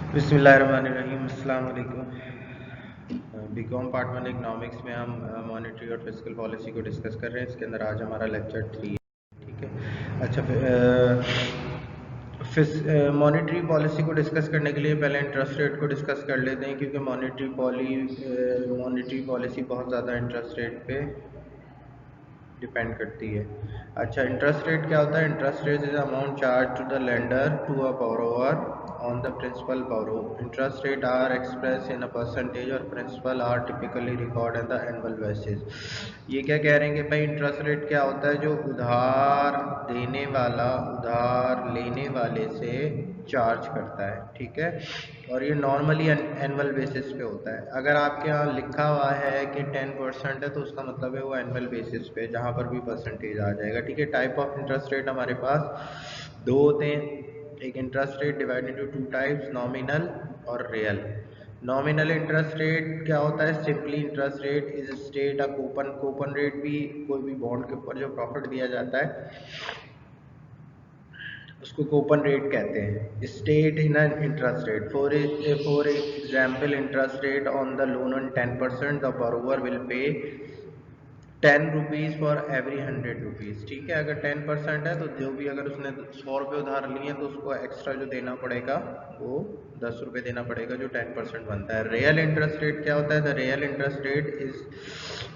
बिस्मिल्लाहिर्रहमानिर्रहीम, अस्सलाम वालेकुम। बीकॉम पार्ट 1 इकोनॉमिक्स में हम मॉनेटरी और फिस्कल पॉलिसी को डिस्कस कर रहे हैं। इसके अंदर आज हमारा लेक्चर 3 है, ठीक है। अच्छा, मॉनेटरी पॉलिसी को डिस्कस करने के लिए पहले इंटरेस्ट रेट को डिस्कस कर लेते हैं, क्योंकि मॉनेटरी पॉलिसी बहुत ज़्यादा इंटरेस्ट रेट पे डिपेंड करती है। अच्छा, इंटरेस्ट रेट क्या होता है? Interest rate is amount charge to the lender to a borrower on the principal borrow. Interest rate are express in a percentage और principal are typically record in the annual basis. ये क्या कह रहे हैं कि भाई इंटरेस्ट रेट क्या होता है? जो उधार देने वाला उधार लेने वाले से चार्ज करता है, ठीक है। और ये नॉर्मली एनुअल बेसिस पे होता है। अगर आपके यहाँ लिखा हुआ है कि 10% है, तो उसका मतलब है वो एनुअल बेसिस पे, जहाँ पर भी परसेंटेज आ जाएगा, ठीक है। टाइप ऑफ इंटरेस्ट रेट हमारे पास दो होते हैं। एक interest rate divided into two types, nominal और रियल। नॉमिनल इंटरेस्ट रेट क्या होता है? Simply interest rate is state a coupon rate भी कोई भी बॉन्ड के ऊपर जो प्रॉफिट दिया जाता है उसको कूपन रेट कहते हैं। State in an interest rate for example, interest rate on the loan on 10%, the borrower will pay 10 rupees for every 100 rupees, ठीक है। अगर 10% है तो जो भी, अगर उसने 100 रुपये उधार लिए तो उसको एक्स्ट्रा जो देना पड़ेगा वो 10 रुपये देना पड़ेगा, जो 10% बनता है। रियल इंटरेस्ट रेट क्या होता है? The real interest rate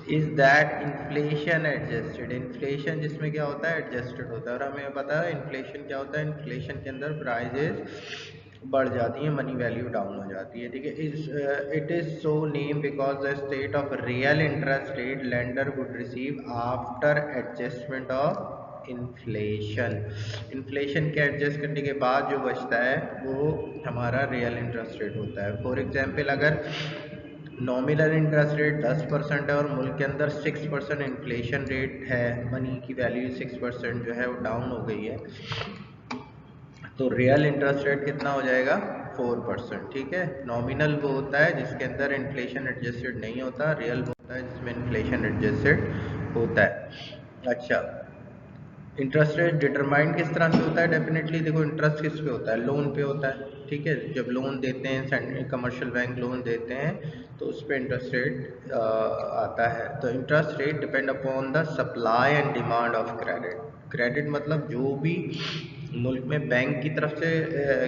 is that inflation adjusted. Inflation जिसमें क्या होता है? एडजस्टेड होता है। और हमें पता है इन्फ्लेशन क्या होता है? इन्फ्लेशन के अंदर प्राइजेज बढ़ जाती है, मनी वैल्यू डाउन हो जाती है, ठीक है। It is so name because the state of real interest rate lender would receive after adjustment of inflation. Inflation के एडजस्ट करने के बाद जो बचता है वो हमारा रियल इंटरेस्ट रेट होता है। फॉर एग्जाम्पल, अगर नॉमिनल इंटरेस्ट रेट 10% है और मुल्क के अंदर 6% इन्फ्लेशन रेट है, मनी की वैल्यू 6% जो है वो डाउन हो गई है, तो रियल इंटरेस्ट रेट कितना हो जाएगा? 4%, ठीक है। नॉमिनल वो होता है जिसके अंदर इन्फ्लेशन एडजस्टेड नहीं होता, रियल वो होता है जिसमें इन्फ्लेशन एडजस्टेड होता है। अच्छा, इंटरेस्ट रेट डिटरमाइंड किस तरह से होता है? डेफिनेटली देखो, इंटरेस्ट किस पे होता है? लोन पे होता है, ठीक है। जब लोन देते हैं, कमर्शियल बैंक लोन देते हैं, तो उस पर इंटरेस्ट रेट आता है। तो interest rate depend upon the supply and demand of credit. Credit मतलब जो भी मुल्क में बैंक की तरफ से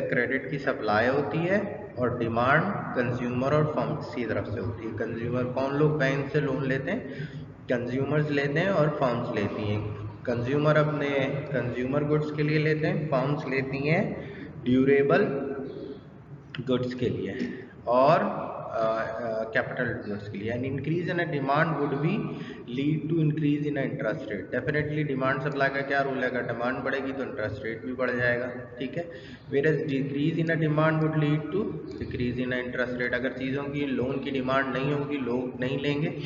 क्रेडिट की सप्लाई होती है, और डिमांड कंज्यूमर और फर्म्स की तरफ से होती है। कंज्यूमर कौन लोग बैंक से लोन लेते हैं? कंज्यूमर्स लेते हैं और फर्म्स लेती हैं। कंज्यूमर अपने कंज्यूमर गुड्स के लिए लेते हैं, फर्म्स लेती हैं ड्यूरेबल गुड्स के लिए और कैपिटल गुड्स के लिए। And increase in demand would be lead to increase in interest rate. Definitely demand supply का क्या रूल है? अगर डिमांड बढ़ेगी तो इंटरेस्ट रेट भी बढ़ जाएगा, ठीक है। Whereas decrease in demand would lead to decrease in interest rate. अगर चीज़ों की, लोन की डिमांड नहीं होगी, लोग नहीं लेंगे,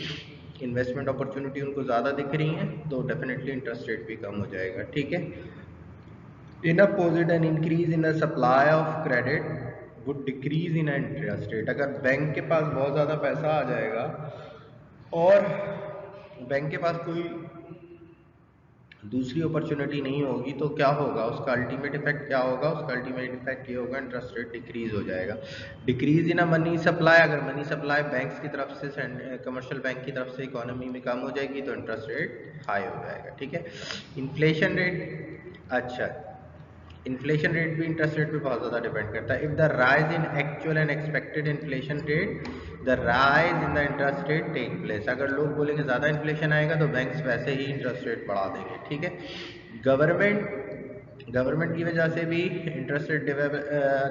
इन्वेस्टमेंट अपॉर्चुनिटी उनको ज़्यादा दिख रही है, तो डेफिनेटली इंटरेस्ट रेट भी कम हो जाएगा, ठीक है। In opposite, an increase in the supply of credit would decrease in interest rate. अगर बैंक के पास बहुत ज़्यादा पैसा आ जाएगा और बैंक के पास कोई दूसरी अपॉर्चुनिटी नहीं होगी, तो क्या होगा? उसका अल्टीमेट इफेक्ट क्या होगा? उसका अल्टीमेट इफेक्ट ये होगा, इंटरेस्ट रेट डिक्रीज हो जाएगा। डिक्रीज इन मनी सप्लाई, अगर मनी सप्लाई बैंक्स की तरफ से, कमर्शियल बैंक की तरफ से इकोनॉमी में कम हो जाएगी, तो इंटरेस्ट रेट हाई हो जाएगा, ठीक है। इन्फ्लेशन रेट, अच्छा, इन्फ्लेशन रेट भी इंटरेस्ट रेट पे बहुत ज़्यादा डिपेंड करता है। If the rise in actual and expected inflation rate, the rise in the interest rate take place. अगर लोग बोलेंगे ज़्यादा इन्फ्लेशन आएगा, तो बैंक्स वैसे ही इंटरेस्ट रेट बढ़ा देंगे, ठीक है। गवर्नमेंट की वजह से भी इंटरेस्ट रेट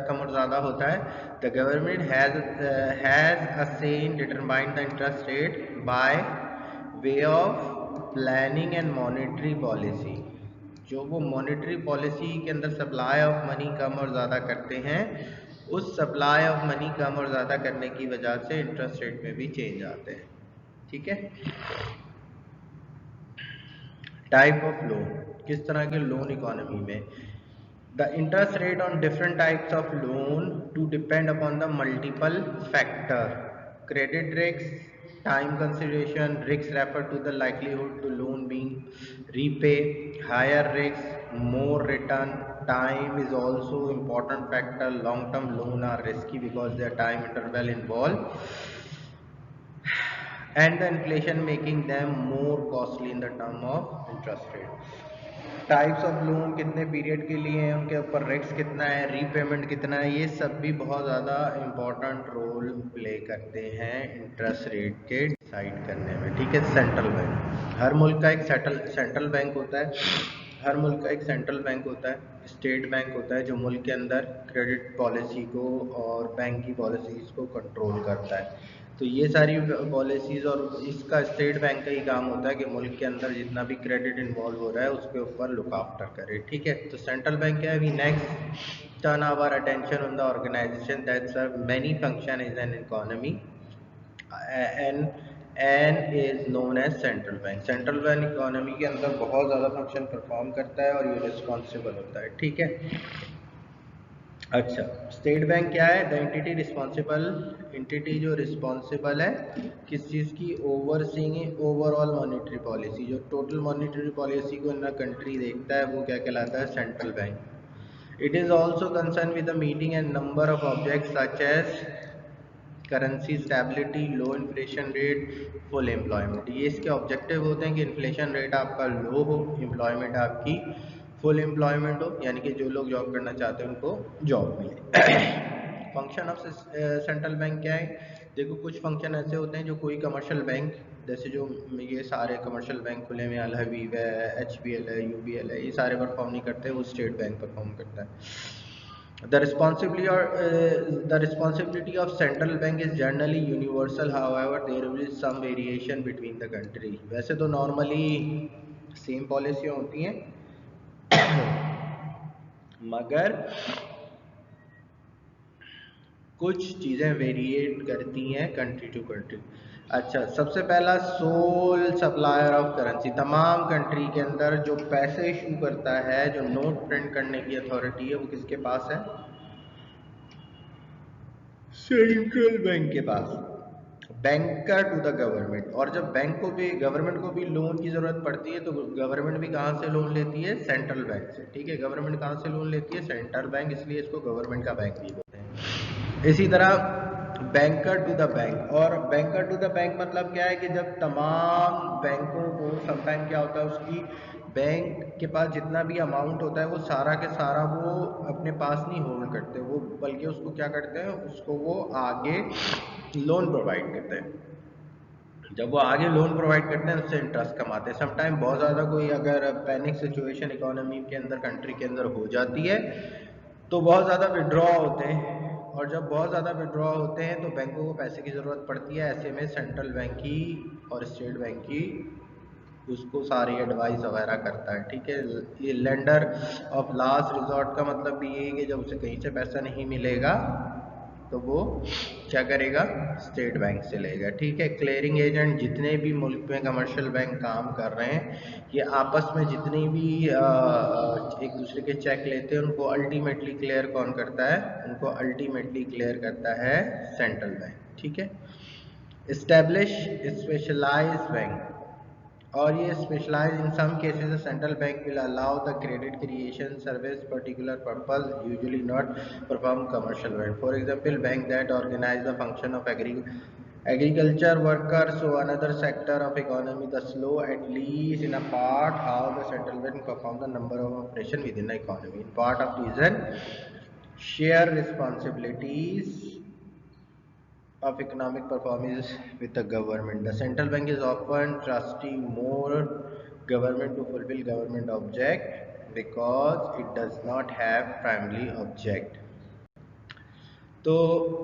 कम और ज़्यादा होता है। The government has a say in determine the interest rate by way of planning and monetary policy. जो वो मॉनेटरी पॉलिसी के अंदर सप्लाई ऑफ मनी कम और ज़्यादा करते हैं, उस सप्लाई ऑफ मनी कम और ज़्यादा करने की वजह से इंटरेस्ट रेट में भी चेंज आते हैं, ठीक है। टाइप ऑफ लोन, किस तरह के लोन इकोनॉमी में? The interest rate on different types of loan to depend upon the multiple factor. Credit risk, time consideration, risks refer to the likelihood to loan being repay, higher risks, more return, time is also important factor. Long term loan are risky because their time interval involved and the inflation making them more costly in the term of interest rate. Types of loan कितने period के लिए हैं, उनके ऊपर risk कितना है, repayment कितना है, ये सब भी बहुत ज़्यादा इम्पोर्टेंट रोल प्ले करते हैं इंटरेस्ट रेट के डिसाइड करने में। ठीक है, सेंट्रल बैंक, हर मुल्क का एक सेंट्रल बैंक होता है, हर मुल्क का एक सेंट्रल बैंक होता है, स्टेट बैंक होता है जो मुल्क के अंदर क्रेडिट पॉलिसी को और बैंक की पॉलिसीज़ को कंट्रोल करता है। तो ये सारी पॉलिसीज़ और इसका स्टेट बैंक का ही काम होता है कि मुल्क के अंदर जितना भी क्रेडिट इन्वॉल्व हो रहा है उसके ऊपर लुक आफ्टर करे। ठीक है, तो सेंट्रल बैंक क्या है, we next turn our attention on the organisation that serve many function is an economy and is known as central bank. Central bank economy के अंदर बहुत ज़्यादा फंक्शन परफॉर्म करता है और ये रिस्पॉन्सिबल होता है। ठीक है, अच्छा, स्टेट बैंक क्या है, द एंटिटी जो रिस्पॉन्सिबल है किस चीज़ की, ओवरसीइंग ओवरऑल मॉनेटरी पॉलिसी, जो टोटल मॉनेटरी पॉलिसी को इन कंट्री देखता है वो क्या कहलाता है, central bank. It is also concern with the meeting and number of objects such as currency stability, low inflation rate, full employment. ये इसके ऑब्जेक्टिव होते हैं कि इन्फ्लेशन रेट आपका लो हो, एम्प्लॉयमेंट आपकी फुल एम्प्लॉयमेंट हो, यानी कि जो लोग जॉब करना चाहते हैं उनको जॉब मिले। फंक्शन ऑफ सेंट्रल बैंक क्या है, देखो कुछ फंक्शन ऐसे होते हैं जो कोई कमर्शियल बैंक, जैसे जो ये सारे कमर्शियल बैंक खुले में, अल हबीब है, HBL है, UBL है, ये सारे परफॉर्म नहीं करते, वो स्टेट बैंक परफॉर्म करता है। The responsibility of central bank is generally universal. However, there will be some variation between the country. वैसे तो normally same पॉलिसियाँ होती हैं मगर कुछ चीज़ें वेरिएट करती हैं कंट्री टू कंट्री। अच्छा, सबसे पहला सोल सप्लायर ऑफ करेंसी, तमाम कंट्री के अंदर जो पैसे इशू करता है, जो नोट प्रिंट करने की अथॉरिटी है, वो किसके पास है, सेंट्रल बैंक के पास। बैंकर टू द गवर्नमेंट, और जब बैंक को भी, गवर्नमेंट को भी लोन की जरूरत पड़ती है तो गवर्नमेंट भी कहाँ से लोन लेती है, सेंट्रल बैंक से। ठीक है, गवर्नमेंट कहाँ से लोन लेती है, सेंट्रल बैंक, इसलिए इसको गवर्नमेंट का बैंक भी बोलते हैं। इसी तरह बैंकर टू द बैंक, और बैंकर टू द बैंक मतलब क्या है कि जब तमाम बैंकों को समटाइम क्या होता है, उसकी बैंक के पास जितना भी अमाउंट होता है वो सारा के सारा वो अपने पास नहीं होल्ड करते, वो बल्कि उसको क्या करते हैं, उसको वो आगे लोन प्रोवाइड करते हैं। जब वो आगे लोन प्रोवाइड करते हैं उससे इंटरेस्ट कमाते हैं। समटाइम बहुत ज़्यादा कोई अगर पैनिक सिचुएशन इकोनॉमी के अंदर, कंट्री के अंदर हो जाती है तो बहुत ज़्यादा विड्रॉ होते हैं, और जब बहुत ज़्यादा विड्रॉ होते हैं तो बैंकों को पैसे की ज़रूरत पड़ती है। ऐसे में सेंट्रल बैंक की और स्टेट बैंक की उसको सारी एडवाइस वगैरह करता है। ठीक है, ये लेंडर ऑफ लास्ट रिजॉर्ट का मतलब भी ये है कि जब उसे कहीं से पैसा नहीं मिलेगा तो वो क्या करेगा, स्टेट बैंक से लेगा। ठीक है, क्लियरिंग एजेंट, जितने भी मुल्क में कमर्शियल बैंक काम कर रहे हैं ये आपस में जितनी भी एक दूसरे के चेक लेते हैं उनको अल्टीमेटली क्लियर कौन करता है, उनको अल्टीमेटली क्लियर करता है सेंट्रल बैंक। ठीक है, एस्टेब्लिश स्पेशलाइज्ड बैंक, और ये specialise in some cases the central bank will allow the credit creation service particular purpose, usually not perform commercial bank. For example, bank that organise the function of agriculture workers or another sector of economy, the slow at least in a part how the central bank perform the number of operation within the economy. In part of reason share responsibilities of economic performance with the government. The central bank is often trusting more government to fulfill government object because it does not have primary object. तो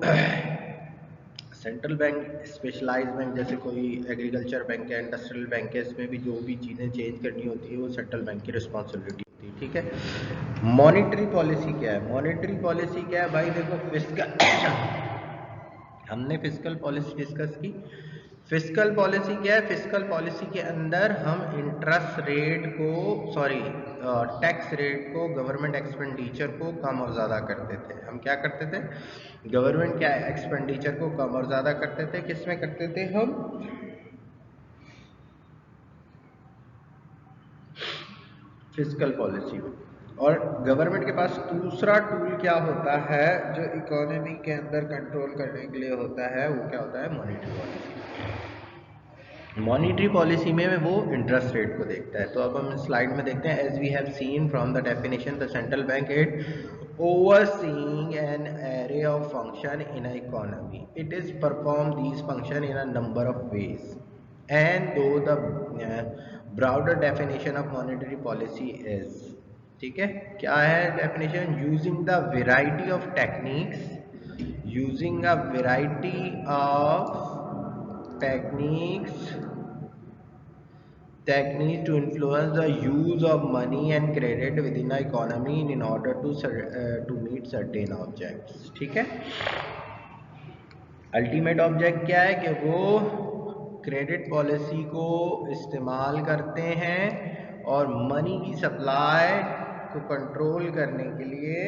central bank, specialise bank, जैसे कोई agriculture bank है, industrial bank है, इसमें भी जो भी चीज़ें चेंज करनी होती है वो सेंट्रल बैंक की रिस्पॉन्सिबिलिटी होती है। ठीक है, मॉनेटरी पॉलिसी क्या है, मॉनेटरी पॉलिसी क्या है भाई, देखो फिस्कल हमने फिस्कल पॉलिसी डिस्कस की। फिस्कल पॉलिसी क्या है, फिस्कल पॉलिसी के अंदर हम इंटरेस्ट रेट को, सॉरी टैक्स रेट को, गवर्नमेंट एक्सपेंडिचर को कम और ज़्यादा करते थे। हम क्या करते थे, गवर्नमेंट क्या एक्सपेंडिचर को कम और ज़्यादा करते थे, किस में करते थे हम, फिस्कल पॉलिसी में। और गवर्नमेंट के पास दूसरा टूल क्या होता है जो इकोनॉमी के अंदर कंट्रोल करने के लिए होता है, वो क्या होता है? Monetary policy. मॉनेटरी पॉलिसी में वो इंटरेस्ट रेट को देखता है। तो अब हम स्लाइड में देखते हैं, as we have seen from the definition the central bank it overseeing an array of function in an economy. It is perform these function in a number of ways, and though the broader definition of monetary policy is, ठीक है, क्या है definition? Using the variety of techniques, using a variety of techniques to influence the use of money and credit within the economy in order to meet certain objects। ठीक है, ultimate object क्या है कि वो क्रेडिट पॉलिसी को इस्तेमाल करते हैं और मनी की सप्लाई को कंट्रोल करने के लिए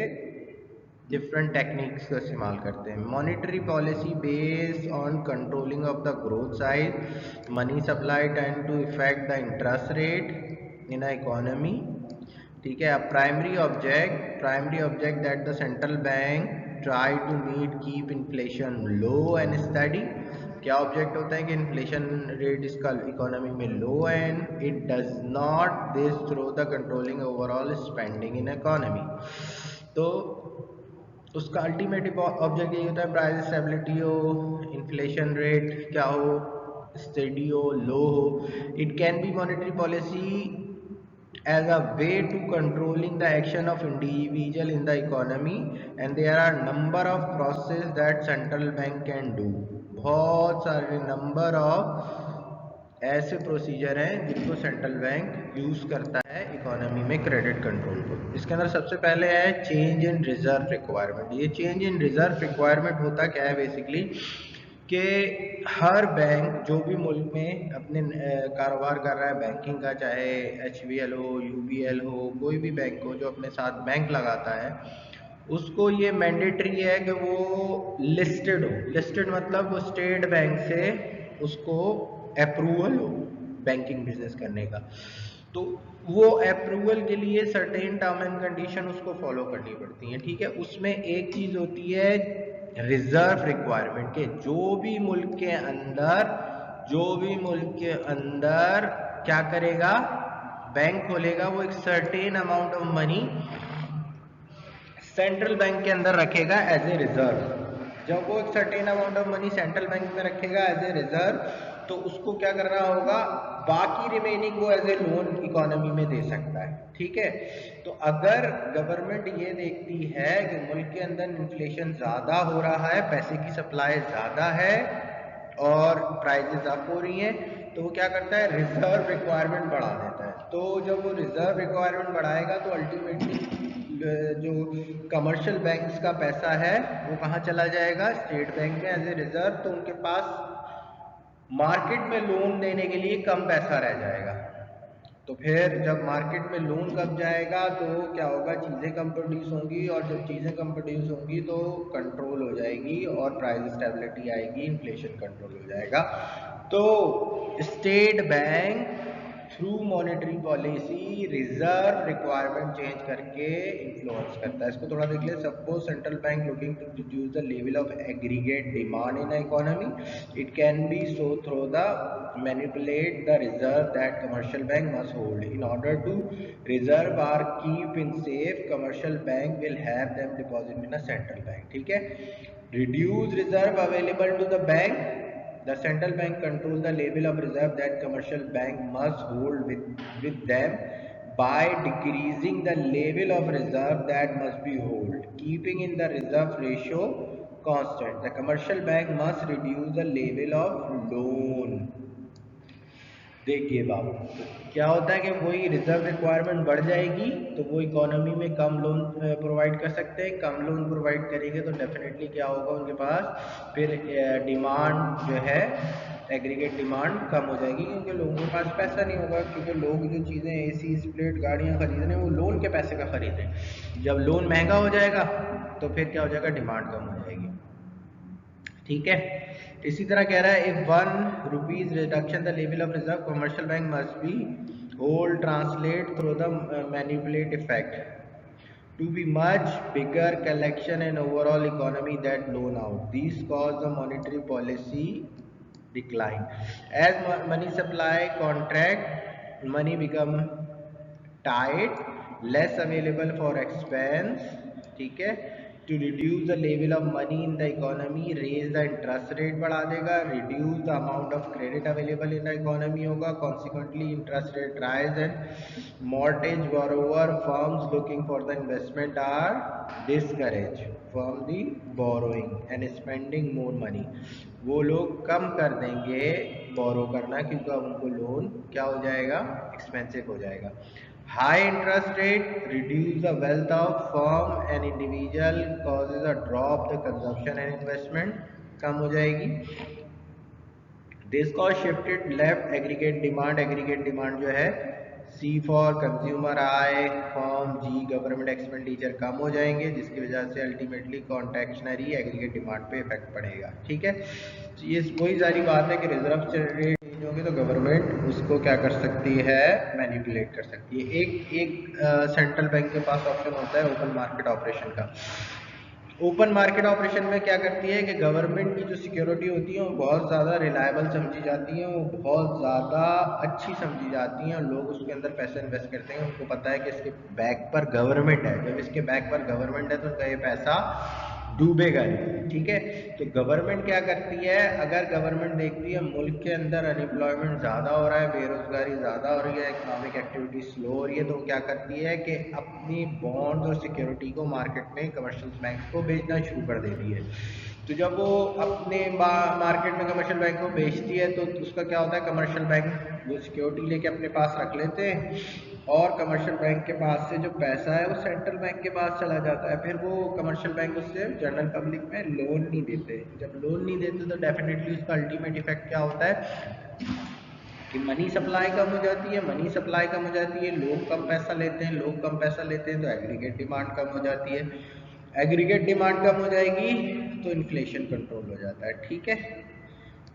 डिफरेंट टेक्निक्स का इस्तेमाल करते हैं। Monetary policy based on controlling of the growth size money supply tend to effect the interest rate in a economy. ठीक है, primary object that the central bank try to meet keep inflation low and steady. क्या object होता है कि inflation rate इसका economy में low and it does not this through the controlling overall spending in economy. तो उसका ultimate object यही होता है, प्राइस स्टेबिलिटी हो, इन्फ्लेशन रेट क्या हो, स्टेडी हो, लो हो। It can B monetary policy as a way to controlling the action of individual in the economy, and there are number of processes that central bank can do। बहुत सारे number of ऐसे procedure हैं जिनको central bank use करता है economy में credit control को। इसके अंदर सबसे पहले है चेंज इन रिजर्व रिक्वायरमेंट। ये चेंज इन रिजर्व रिक्वायरमेंट होता क्या है बेसिकली कि हर बैंक जो भी मुल्क में अपने कारोबार कर रहा है बैंकिंग का, चाहे HBL हो, UBL हो, कोई भी बैंक हो जो अपने साथ बैंक लगाता है, उसको ये मैंडेटरी है कि वो लिस्टेड हो। लिस्टेड मतलब वो स्टेट बैंक से उसको अप्रूवल हो बैंकिंग बिजनेस करने का। तो वो अप्रूवल के लिए सर्टेन टर्म एंड कंडीशन उसको फॉलो करनी पड़ती हैं। ठीक है, उसमें एक चीज होती है रिजर्व रिक्वायरमेंट के जो भी मुल्क के अंदर क्या करेगा, बैंक खोलेगा, वो एक certain amount of money central bank के अंदर रखेगा एज ए रिजर्व। जब वो एक certain amount of money central bank में रखेगा एज ए रिजर्व, तो उसको क्या करना होगा, बाकी रिमेनिंग वो एज ए लोन इकोनॉमी में दे सकता है। ठीक है, तो अगर गवर्नमेंट ये देखती है कि मुल्क के अंदर इन्फ्लेशन ज्यादा हो रहा है, पैसे की सप्लाई ज्यादा है और प्राइसेस अप हो रही हैं, तो वो क्या करता है, रिजर्व रिक्वायरमेंट बढ़ा देता है। तो जब वो रिजर्व रिक्वायरमेंट बढ़ाएगा तो अल्टीमेटली जो कमर्शियल बैंक्स का पैसा है वो कहाँ चला जाएगा, स्टेट बैंक में एज ए रिजर्व। तो उनके पास मार्केट में लोन देने के लिए कम पैसा रह जाएगा। तो फिर जब मार्केट में लोन कम जाएगा तो क्या होगा, चीज़ें कम प्रोड्यूस होंगी, और जब चीज़ें कम प्रोड्यूस होंगी तो कंट्रोल हो जाएगी और प्राइस स्टेबिलिटी आएगी, इन्फ्लेशन कंट्रोल हो जाएगा। तो state bank through monetary policy reserve requirement change करके इन्फ्लुएंस करता है। इसको थोड़ा देख ले। Suppose central bank looking to reduce the level of aggregate demand in economy, it can be so through the manipulate the reserve that commercial bank must hold in order to reserve or keep in safe, commercial bank will have them deposit in a central bank। ठीक है, reduce reserve available to the bank, the central bank control the level of reserve that commercial bank must hold with them by decreasing the level of reserve that must be held, keeping in the reserve ratio constant। The commercial bank must reduce the level of loan। देखिए बाबू, क्या होता है कि वही reserve requirement बढ़ जाएगी तो वो इकोनॉमी में कम लोन प्रोवाइड कर सकते हैं। कम लोन प्रोवाइड करेंगे तो डेफिनेटली क्या होगा, उनके पास फिर डिमांड जो है, एग्रीगेट डिमांड कम हो जाएगी, क्योंकि लोगों के पास पैसा नहीं होगा। क्योंकि लोग जो चीज़ें AC स्प्लिट गाड़ियाँ खरीद रहे हैं वो लोन के पैसे का खरीद रहे हैं। जब लोन महंगा हो जाएगा तो फिर क्या हो जाएगा, डिमांड कम हो जाएगी। ठीक है, इसी तरह कह रहा है if ₹1 reduction the level of reserve commercial bank must be hold translate through the manipulate effect. to be much bigger collection and overall economy that loan out. These cause the monetary policy decline. As money supply contract, money become tight, less available for expense, ठीक है, to reduce the level of money in the economy, raise the interest rate बढ़ा देगा, reduce the amount of credit available in the economy होगा, consequently interest rate rise and mortgage borrower firms looking for the investment are discouraged from the borrowing and spending more money. वो लोग कम कर देंगे बोरो करना क्योंकि अब उनको लोन क्या हो जाएगा, एक्सपेंसिव हो जाएगा. High interest rate reduce the wealth of firm and individual, causes a drop the consumption and investment कम हो जाएगी. This cause shifted left aggregate demand जो है C for consumer, I firm, G government expenditure कम हो जाएंगे जिसकी वजह से अल्टीमेटली कॉन्ट्रैक्शनरी एग्रीगेट डिमांड पे इफेक्ट पड़ेगा. ठीक है, तो ये वही सारी बात है कि रिजर्व रेट चेंज होंगे तो गवर्नमेंट उसको क्या कर सकती है, मैनिपुलेट कर सकती है. एक सेंट्रल बैंक के पास ऑप्शन होता है ओपन मार्केट ऑपरेशन का. ओपन मार्केट ऑपरेशन में क्या करती है कि गवर्नमेंट की जो सिक्योरिटी होती है वो बहुत ज़्यादा रिलायबल समझी जाती है, वो बहुत ज़्यादा अच्छी समझी जाती हैं और लोग उसके अंदर पैसे इन्वेस्ट करते हैं. उनको पता है कि इसके बैक पर गवर्नमेंट है, जब इसके बैक पर गवर्नमेंट है तो उनका ये पैसा डूबेगा नहीं. ठीक है, तो गवर्नमेंट क्या करती है, अगर गवर्नमेंट देखती है मुल्क के अंदर अनएम्प्लॉयमेंट ज़्यादा हो रहा है, बेरोजगारी ज़्यादा हो रही है, इकोनॉमिक एक्टिविटी स्लो हो रही है, तो क्या करती है कि अपनी बॉन्ड और सिक्योरिटी को मार्केट में कमर्शियल बैंक को बेचना शुरू कर देती है. तो जब वो अपने मार्केट में कमर्शियल बैंक को बेचती है तो उसका क्या होता है, कमर्शियल बैंक वो सिक्योरिटी लेके अपने पास रख लेते हैं और कमर्शियल बैंक के पास से जो पैसा है वो सेंट्रल बैंक के पास चला जाता है. फिर वो कमर्शियल बैंक उससे जनरल पब्लिक में लोन नहीं देते. जब लोन नहीं देते तो डेफिनेटली उसका अल्टीमेट इफेक्ट क्या होता है कि मनी सप्लाई कम हो जाती है. मनी सप्लाई कम हो जाती है, लोग कम पैसा लेते हैं, लोग कम पैसा लेते हैं तो एग्रीगेट डिमांड कम हो जाती है. एग्रीगेट डिमांड कम हो जाएगी तो इन्फ्लेशन कंट्रोल हो जाता है. ठीक है,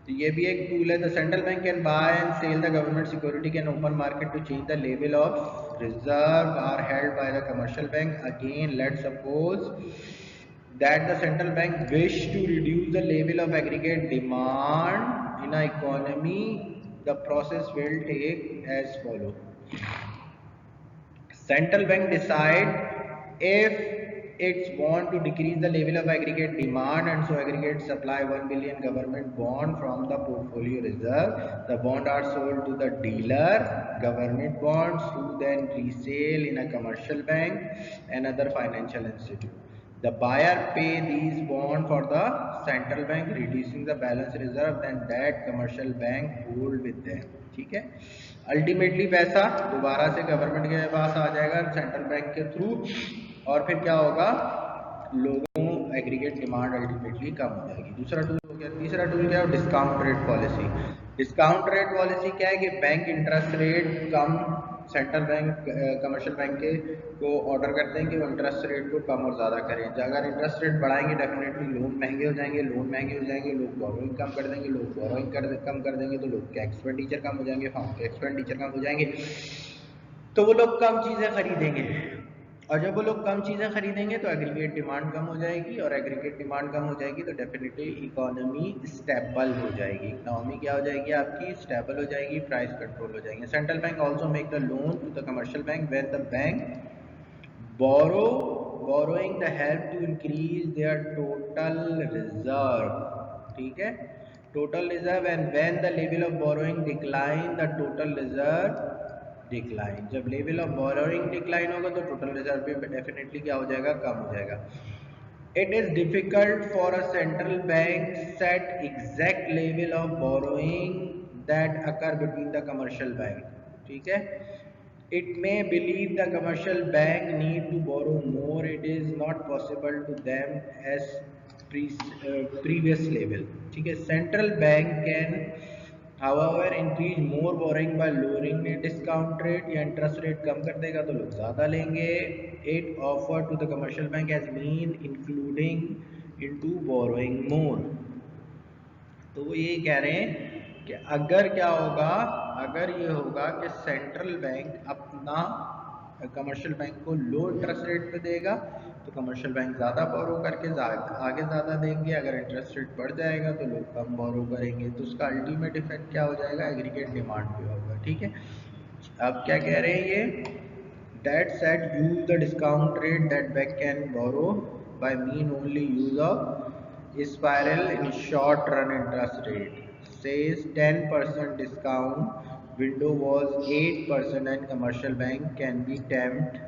तो ये भी एक टूल है. The central bank can buy and sell the government security can open market to change the level of reserve are held by the commercial bank. Again let suppose that the central bank wish to reduce the level of aggregate demand in a economy, the process will take as follow. Central bank decide if it's want to decrease the level of aggregate demand and so aggregate supply 1 billion government bond from the portfolio reserve. The bond are sold to the dealer government bonds who then resale in a commercial bank and other financial institute. The buyer pay these bond for the central bank reducing the balance reserve then that commercial bank hold with them. ठीक है, ultimately पैसा दोबारा से government के पास आ जाएगा central bank के through और फिर क्या होगा, लोगों एग्रीगेट डिमांड अल्टीमेटली कम हो जाएगी. दूसरा टूल हो गया. तीसरा टूल क्या है, discount rate policy. Discount rate policy क्या है कि बैंक इंटरेस्ट रेट कम, सेंट्रल बैंक कमर्शियल बैंक के को ऑर्डर करते हैं कि वो इंटरेस्ट रेट को कम और ज़्यादा करें. अगर इंटरेस्ट रेट बढ़ाएंगे डेफिनेटली लोन महंगे हो जाएंगे, लोन महंगे हो जाएंगे, लोग बोरोइंग कम कर देंगे, लोग बोरोइंग कम कर देंगे तो लोग के एक्सपेंडिचर कम हो जाएंगे, फर्म के एक्सपेंडिचर कम हो जाएंगे तो वो लोग कम चीज़ें खरीदेंगे और जब वो लोग कम चीज़ें खरीदेंगे तो एग्रीगेट डिमांड कम हो जाएगी और एग्रीगेट डिमांड कम हो जाएगी तो डेफिनेटली इकोनॉमी स्टेबल हो जाएगी. इकोनॉमी क्या हो जाएगी आपकी, स्टेबल हो जाएगी, प्राइस कंट्रोल हो जाएंगे. Central bank also make the loan to the commercial bank when the bank borrowing the help to increase their total reserve. ठीक है, total reserve and when the level of borrowing decline the total reserve decline. जब level of borrowing decline होगा तो total reserve भी definitely क्या हो जाएगा, कम हो जाएगा. It is difficult for a central bank set exact level of borrowing that occur between the commercial bank. ठीक है, it may believe the commercial bank need to borrow more, it is not possible to them as previous level. ठीक है, central bank can however increase more borrowing by lowering the discount rate या interest rate कम कर देगा तो लोग ज़्यादा लेंगे. it offer to the commercial bank as mean including into borrowing more. तो वो ये कह रहे हैं कि अगर क्या होगा, अगर ये होगा कि सेंट्रल बैंक अपना कमर्शियल बैंक को लो इंटरेस्ट रेट पे देगा तो कमर्शियल बैंक ज़्यादा बोरो करके आगे ज़्यादा देंगे, अगर इंटरेस्ट रेट बढ़ जाएगा तो लोग कम बोरो करेंगे, तो उसका अल्टीमेट इफेक्ट क्या हो जाएगा, एग्रीगेट डिमांड पे होगा। ठीक है, अब क्या कह रहे हैं ये, that said use the discount rate that bank can borrow by mean only use of spiral in short run interest rate, says 10% discount window was 8% and commercial bank can be tempted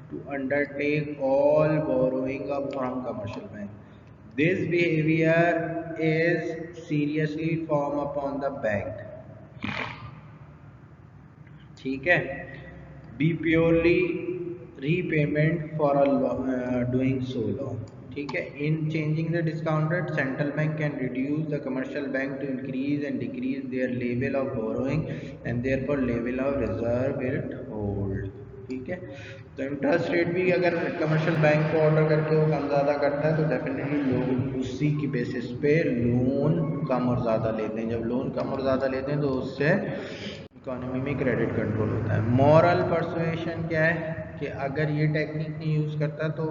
to undertake all borrowing up from commercial bank. This behavior is seriously form upon the bank. ठीक है, be purely repayment for doing so long. ठीक है, in changing the discount rate central bank can reduce the commercial bank to increase and decrease their level of borrowing and therefore level of reserve it hold. ठीक है, तो interest rate भी अगर commercial bank को order करके वो कम ज़्यादा करता है तो डेफिनेटली लोग उसी की बेसिस पे लोन कम और ज़्यादा लेते हैं। जब लोन कम और ज़्यादा लेते हैं तो उससे इकोनॉमी में क्रेडिट कंट्रोल होता है। मॉरल परसुएशन क्या है कि अगर ये टेक्निक नहीं यूज़ करता तो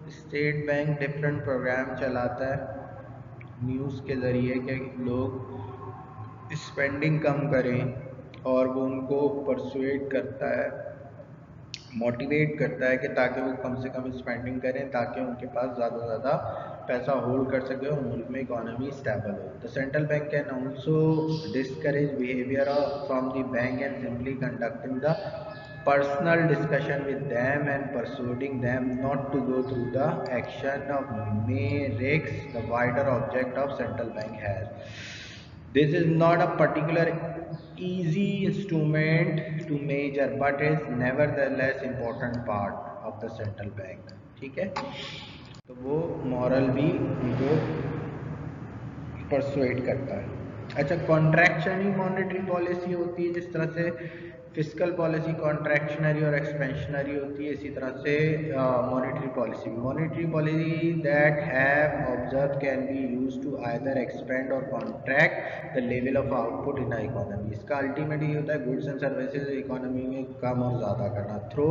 स्टेट बैंक डिफरेंट प्रोग्राम चलाता है न्यूज़ के ज़रिए कि लोग स्पेंडिंग कम करें और वो उनको परसुएट करता है, मोटिवेट करता है कि ताकि वो कम से कम स्पेंडिंग करें ताकि उनके पास ज़्यादा से ज़्यादा पैसा होल्ड कर सके और मुल्क में इकोनॉमी स्टेबल हो। The central bank can also discourage behaviour from the bank and simply conducting the personal discussion with them and persuading them not to go through the action of merits the wider object of central bank has. This is not a particular easy instrument to measure but is nevertheless important part of the central bank. ठीक है, तो वो moral भी उनको persuade करता है। अच्छा, contractionary monetary policy होती है, जिस तरह से फिस्कल पॉलिसी कॉन्ट्रैक्शनरी और एक्सपेंशनरी होती है, इसी तरह से monetary policy that have observe can be use to either expand और contract the level of output in economy. इसका अल्टीमेट ये होता है गुड्स एंड सर्विसेज इकोनॉमी में कम और ज़्यादा करना थ्रू,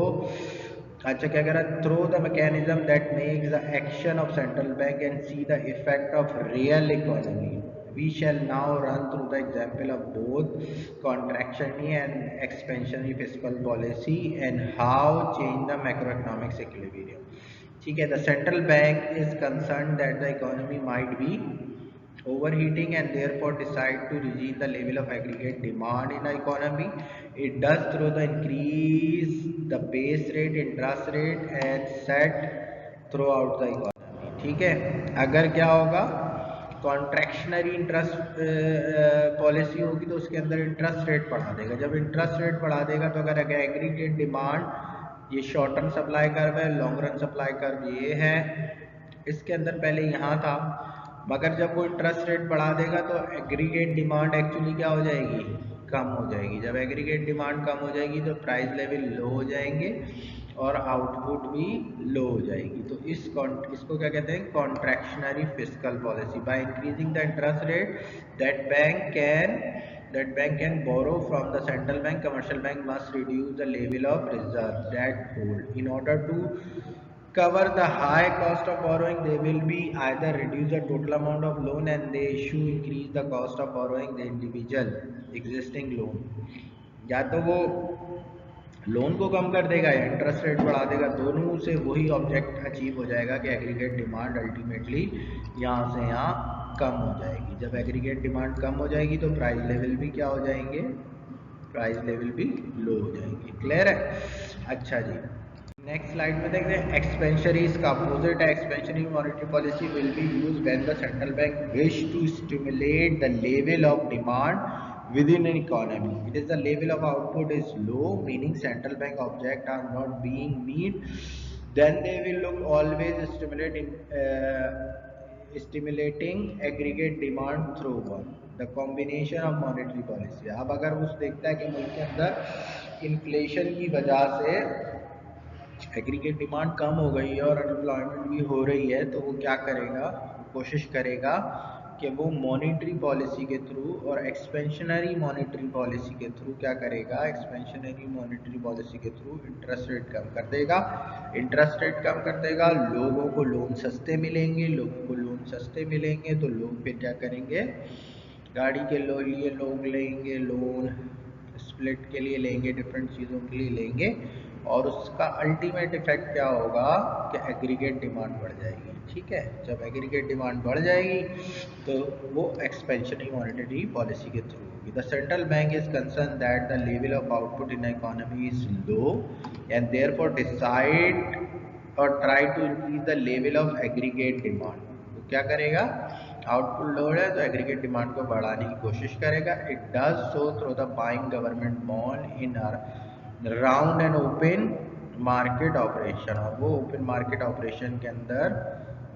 अच्छा क्या कह रहा है, through the mechanism that makes the action of central bank and see the effect of real economy. We shall now run through the example of both contractionary and expansionary fiscal policy and how change the macroeconomic equilibrium. ठीक है, the central bank is concerned that the economy might be overheating and therefore decide to reduce the level of aggregate demand in the economy. It does through the increase the base rate, interest rate and set throughout the economy. ठीक है, अगर क्या होगा, contractionary interest policy होगी तो उसके अंदर interest rate बढ़ा देगा। जब इंटरेस्ट रेट बढ़ा देगा तो अगर एग्रीगेट डिमांड, ये शॉर्ट टर्म सप्लाई कर्व है, लॉन्ग रन सप्लाई कर्व ये है, इसके अंदर पहले यहाँ था, मगर जब वो इंटरेस्ट रेट बढ़ा देगा तो एग्रीगेट डिमांड एक्चुअली क्या हो जाएगी, कम हो जाएगी। जब एग्रीगेट डिमांड कम हो जाएगी तो प्राइस लेवल लो हो जाएंगे और आउटपुट भी लो हो जाएगी। तो इसको क्या कहते हैं, contractionary fiscal policy. By increasing the interest rate that bank can borrow from the central bank, commercial bank must reduce the level of reserve that hold in order to cover the high cost of borrowing. They will be either reduce the total amount of loan and they issue increase the cost of borrowing the individual existing loan. या तो वो loan को कम कर देगा या interest rate बढ़ा देगा, दोनों से वही ऑब्जेक्ट अचीव हो जाएगा कि एग्रीगेट डिमांड अल्टीमेटली यहाँ से यहाँ कम हो जाएगी। जब एग्रीगेट डिमांड कम हो जाएगी तो प्राइस लेवल भी क्या हो जाएंगे, प्राइस लेवल भी लो हो जाएंगे। क्लियर है? अच्छा जी, नेक्स्ट स्लाइड में देखते हैं एक्सपेंशनरी, इसका अपोजिट है। Expansionary monetary policy will be used when the central bank wish to stimulate the level of demand within an economy. It is the level of output is low, meaning central bank objects are not being met, then they will look always stimulating aggregate demand through one the combination of monetary policy. अब अगर उस देखता है कि मुल्क के अंदर inflation की वजह से एग्रीगेट डिमांड कम हो गई है और अनएम्प्लॉयमेंट भी हो रही है, तो वो क्या करेगा, कोशिश करेगा कि वो मॉनेटरी पॉलिसी के थ्रू और एक्सपेंशनरी मॉनेटरी पॉलिसी के थ्रू क्या करेगा, एक्सपेंशनरी मॉनेटरी पॉलिसी के थ्रू इंटरेस्ट रेट कम कर देगा। इंटरेस्ट रेट कम कर देगा, लोगों को लोन सस्ते मिलेंगे, लोगों को लोन सस्ते मिलेंगे तो लोग फिर क्या करेंगे, गाड़ी के लिए लोग लेंगे लोन, स्प्लिट के लिए लेंगे, डिफरेंट चीज़ों के लिए लेंगे, और उसका अल्टीमेट इफेक्ट क्या होगा कि एग्रीगेट डिमांड बढ़ जाएगी। ठीक है, जब एग्रीगेट डिमांड बढ़ जाएगी तो वो एक्सपेंशनरी मॉनेटरी पॉलिसी के थ्रू होगी। The central bank is concern that the level of output in economy is low and therefore decide और try to increase the level of aggregate demand. वो क्या करेगा, आउटपुट लो है तो aggregate demand को बढ़ाने की कोशिश करेगा। It does so through the buying government bond in round and open market operation, और वो ओपन मार्केट ऑपरेशन के अंदर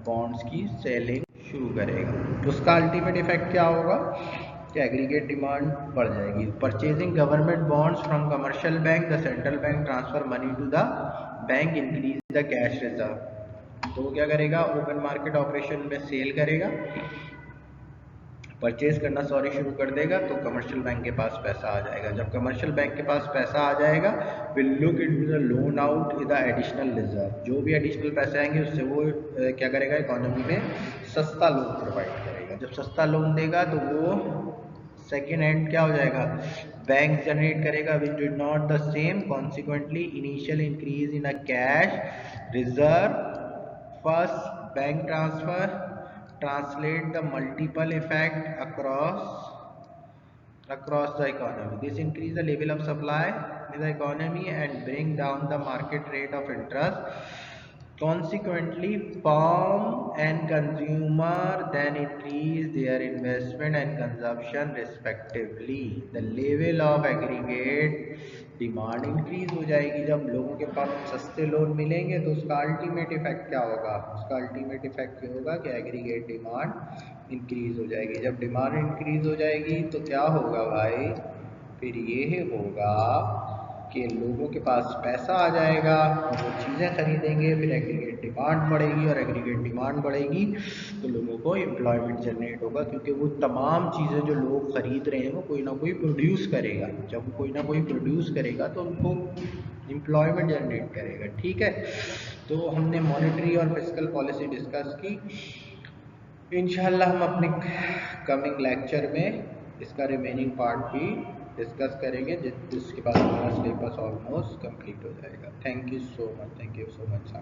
बॉन्ड्स की सेलिंग शुरू करेगा। उसका अल्टीमेट इफेक्ट क्या होगा कि एग्रीगेट डिमांड बढ़ जाएगी। Purchasing government bonds from commercial bank, the central bank transfer money to the bank, increase the cash reserve. तो क्या करेगा, ओपन मार्केट ऑपरेशन में सेल करेगा, परचेज करना शुरू कर देगा, तो कमर्शियल बैंक के पास पैसा आ जाएगा। जब कमर्शियल बैंक के पास पैसा आ जाएगा, will look into the loan out the additional reserve, जो भी एडिशनल पैसे आएंगे उससे वो क्या करेगा, इकोनॉमी में सस्ता लोन प्रोवाइड करेगा। जब सस्ता लोन देगा तो वो सेकेंड हैंड क्या हो जाएगा, बैंक जनरेट करेगा, which did not the same, consequently initial increase in a cash reserve, first bank transfer translate the multiple effect across the economy. This increase the level of supply in the economy and bring down the market rate of interest. Consequently, firm and consumer then increase their investment and consumption respectively. The level of aggregate demand increase हो जाएगी। जब लोगों के पास सस्ते loan मिलेंगे तो उसका ultimate effect क्या होगा, उसका अल्टीमेट इफेक्ट ये होगा कि एग्रीगेट डिमांड इंक्रीज हो जाएगी। जब डिमांड इंक्रीज हो जाएगी तो क्या होगा भाई, फिर ये होगा कि लोगों के पास पैसा आ जाएगा और वो चीज़ें खरीदेंगे, फिर एग्रीगेट डिमांड बढ़ेगी, और एग्रीगेट डिमांड बढ़ेगी तो लोगों को एम्प्लॉयमेंट जनरेट होगा, क्योंकि वो तमाम चीज़ें जो लोग खरीद रहे हैं वो कोई ना कोई प्रोड्यूस करेगा। जब वो कोई ना कोई प्रोड्यूस करेगा तो उनको एम्प्लॉयमेंट जनरेट करेगा। ठीक है, तो हमने मॉनेटरी और फिस्कल पॉलिसी डिस्कस की। इंशाल्लाह हम अपने कमिंग लेक्चर में इसका रिमेनिंग पार्ट भी डिस्कस करेंगे, जिसके बाद हमारा सिलेबस ऑलमोस्ट कंप्लीट हो जाएगा। Thank you so much, thank you so much.